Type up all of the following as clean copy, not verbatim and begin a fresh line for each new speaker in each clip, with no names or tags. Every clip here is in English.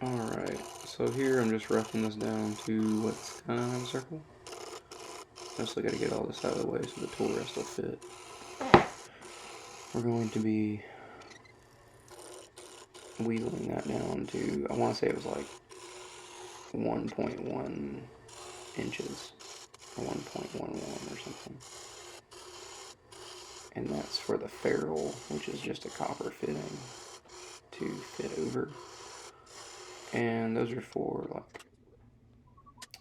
Alright, so here I'm just roughing this down to what's kind of a circle. I still got to get all this out of the way so the tool rest will fit. We're going to be wheeling that down to, I want to say it was like 1.1 inches or 1.11 or something. And that's for the ferrule, which is just a copper fitting to fit over. And those are for like,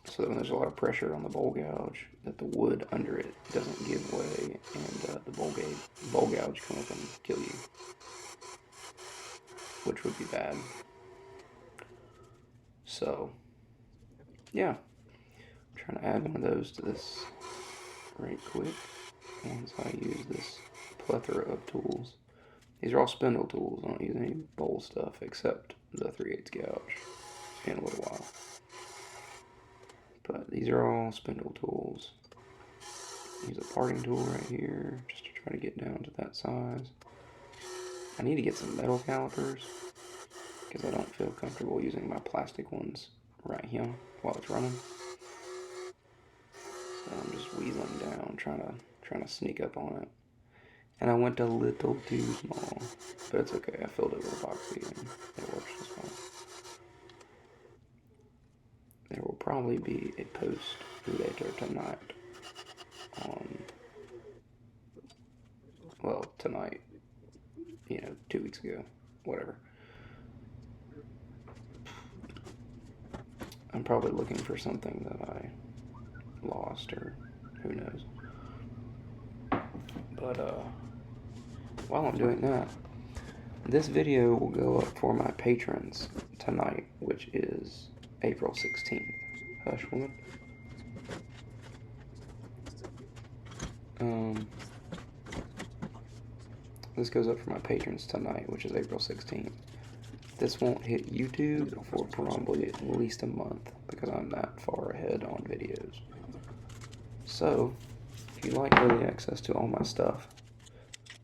so that when there's a lot of pressure on the bowl gouge, that the wood under it doesn't give way and the bowl gouge come up and kill you, which would be bad. So, yeah, I'm trying to add one of those to this right quick once I use this plethora of tools. These are all spindle tools. I don't use any bowl stuff except the 3/8 gouge in a little while. But these are all spindle tools. Use a parting tool right here just to try to get down to that size. I need to get some metal calipers because I don't feel comfortable using my plastic ones right here while it's running. So I'm just wheeling down, trying to sneak up on it. And I went a little too small, but it's okay. I filled it with epoxy and it works just fine. There will probably be a post later tonight on, well, tonight, 2 weeks ago, whatever. I'm probably looking for something that I lost, or who knows. But while I'm doing that, this video will go up for my patrons tonight, which is April 16th. Hush, woman. This goes up for my patrons tonight, which is April 16th. This won't hit YouTube for probably at least a month because I'm that far ahead on videos. So, if you like early access to all my stuff,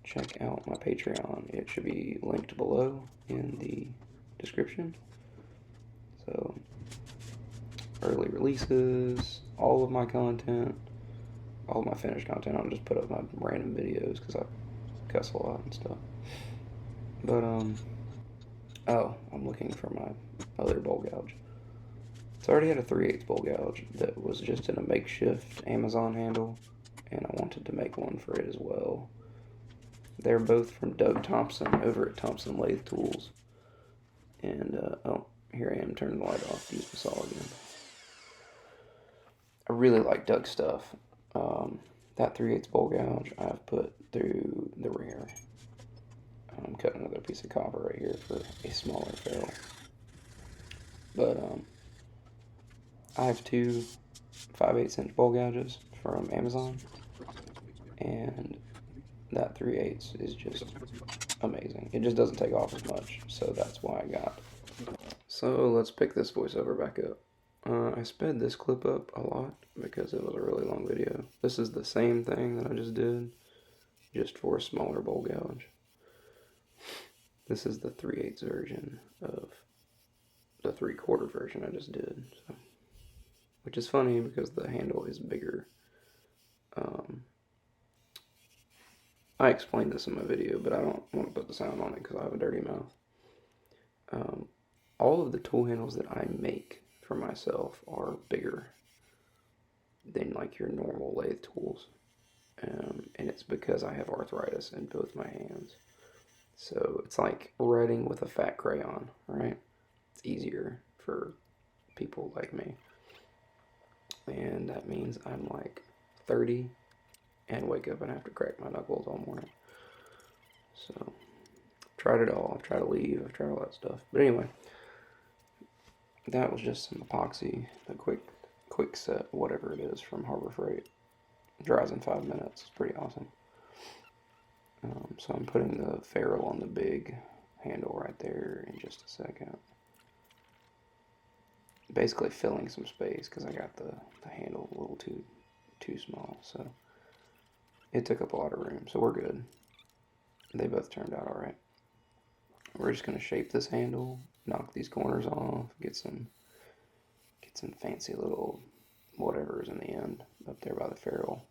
check out my Patreon. It should be linked below in the description. So, early releases, all of my content, all of my finished content. I'll just put up my random videos because I cuss a lot and stuff. But, oh, I'm looking for my other bowl gouge. So I already had a 3/8 bowl gouge that was just in a makeshift Amazon handle, and I wanted to make one for it as well. They're both from Doug Thompson over at Thompson Lathe Tools. And, oh, here I am turning the light off to use the saw again. I really like Doug's stuff. That 3/8 bowl gouge I've put through the ringer. I'm cutting another piece of copper right here for a smaller ferrule. But I have two 5/8" bowl gouges from Amazon, and that 3/8 is just amazing. It just doesn't take off as much, so that's why I got. So let's pick this voiceover back up. I sped this clip up a lot because it was a really long video. This is the same thing that I just did, just for a smaller bowl gouge. This is the 3/8 version of the 3/4 version I just did, so, which is funny because the handle is bigger. I explained this in my video, but I don't want to put the sound on it because I have a dirty mouth. All of the tool handles that I make for myself are bigger than like your normal lathe tools, and it's because I have arthritis in both my hands. So it's like writing with a fat crayon, right? It's easier for people like me. And that means I'm like 30 and wake up and have to crack my knuckles all morning. So, I've tried it all. I've tried to leave. I've tried all that stuff. But anyway, that was just some epoxy, the quick set, whatever it is, from Harbor Freight. It dries in 5 minutes. It's pretty awesome. So I'm putting the ferrule on the big handle right there in just a second. Basically filling some space because I got the handle a little too small. So it took up a lot of room. So we're good. They both turned out alright. We're just going to shape this handle, knock these corners off, get some fancy little whatever's in the end up there by the ferrule.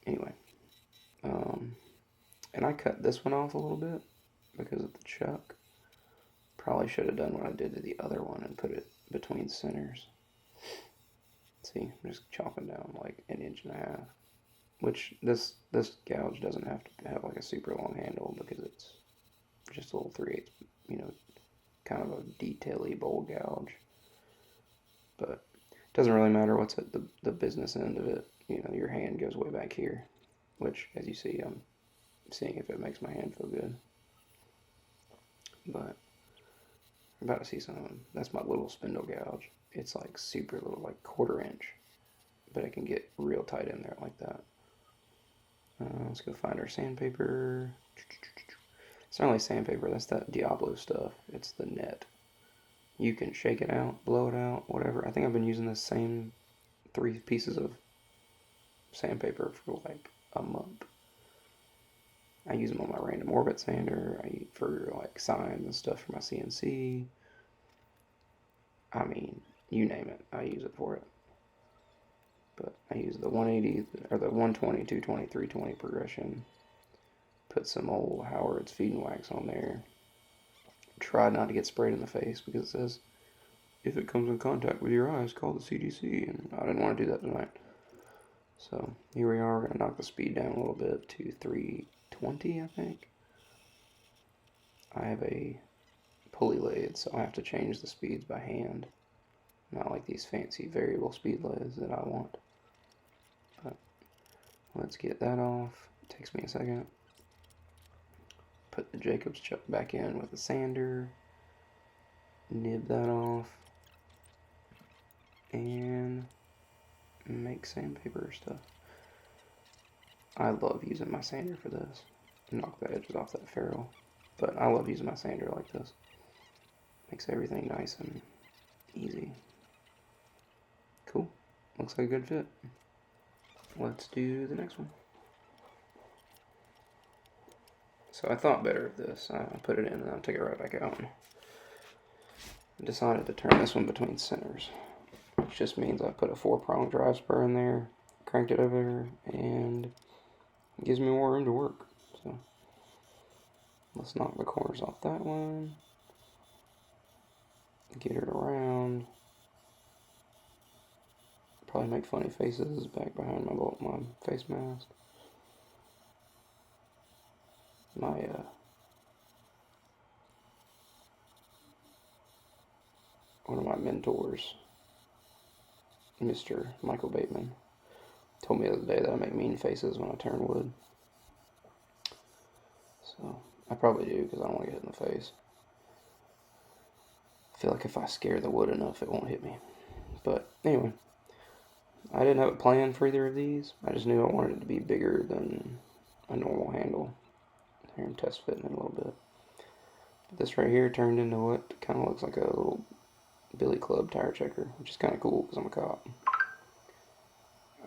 Anyway, and I cut this one off a little bit because of the chuck. Probably should have done what I did to the other one and put it between centers. See, I'm just chopping down like 1.5 inches, which this gouge doesn't have to have like a super long handle because it's just a little 3/8, kind of a detail-y bowl gouge. But it doesn't really matter what's at the business end of it. Your hand goes way back here, which, as you see, I'm seeing if it makes my hand feel good. But I'm about to see something. That's my little spindle gouge. It's like super little, like 1/4 inch, but it can get real tight in there like that. Let's go find our sandpaper. It's not really sandpaper, that's that Diablo stuff. It's the net. You can shake it out, blow it out, whatever. I think I've been using the same 3 pieces of sandpaper for like a month. I use them on my random orbit sander. I use for like signs and stuff for my CNC. I mean, you name it, I use it for it. But I use the 180 or the 120, 220, 320 progression. Put some old Howard's feed and wax on there. Try not to get sprayed in the face because it says, if it comes in contact with your eyes, call the CDC. And I didn't want to do that tonight. So here we are. We're going to knock the speed down a little bit to 320 20, I think. I have a pulley lathe, so I have to change the speeds by hand. Not like these fancy variable speed lathes that I want. But let's get that off. It takes me a second. Put the Jacobs chuck back in with the sander. Nib that off. And make sandpaper stuff. I love using my sander for this. Knock the edges off that ferrule. But I love using my sander like this. Makes everything nice and easy. Cool. Looks like a good fit. Let's do the next one. So I thought better of this. I put it in and I'll take it right back out. I decided to turn this one between centers, which just means I put a 4-prong drive spur in there, cranked it over, and it gives me more room to work. So let's knock the corners off that one, get it around, probably make funny faces back behind my face mask. One of my mentors, Mr. Michael Bateman, told me the other day that I make mean faces when I turn wood. So I probably do because I don't want to get hit in the face. I feel like if I scare the wood enough, it won't hit me. But anyway, I didn't have a plan for either of these. I just knew I wanted it to be bigger than a normal handle. Here I'm test fitting it a little bit. But this right here turned into what kind of looks like a little billy club tire checker, which is kind of cool because I'm a cop.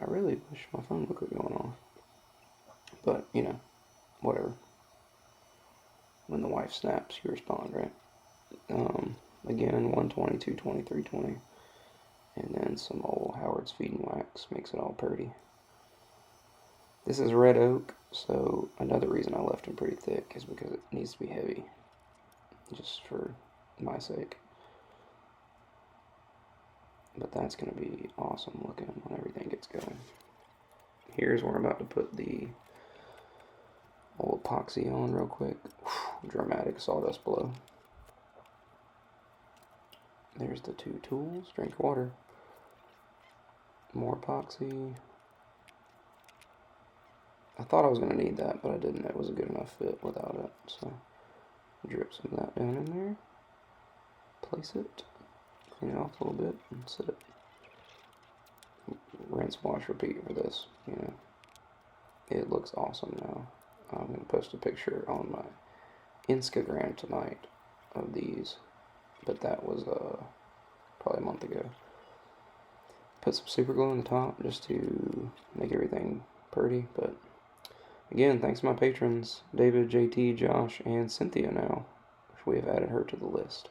I really wish my phone would quit going off. But, you know, whatever. When the wife snaps, you respond, right? Again, 120, 220, 320. And then some old Howard's Feed and Wax makes it all pretty. This is red oak, so another reason I left them pretty thick is because it needs to be heavy. Just for my sake. But that's going to be awesome looking when everything gets going. Here's where I'm about to put the old epoxy on real quick. Whew, dramatic sawdust blow. There's the 2 tools. Drink water. More epoxy. I thought I was going to need that, but I didn't. It was a good enough fit without it. So, drip some of that down in there. Place it. Clean it off a little bit and set it. Rinse, wash, repeat for this. You know, it looks awesome now. I'm going to post a picture on my Instagram tonight of these, but that was probably a month ago. Put some super glue on the top just to make everything pretty, but again, thanks to my patrons, David, JT, Josh, and Cynthia now, which we have added her to the list.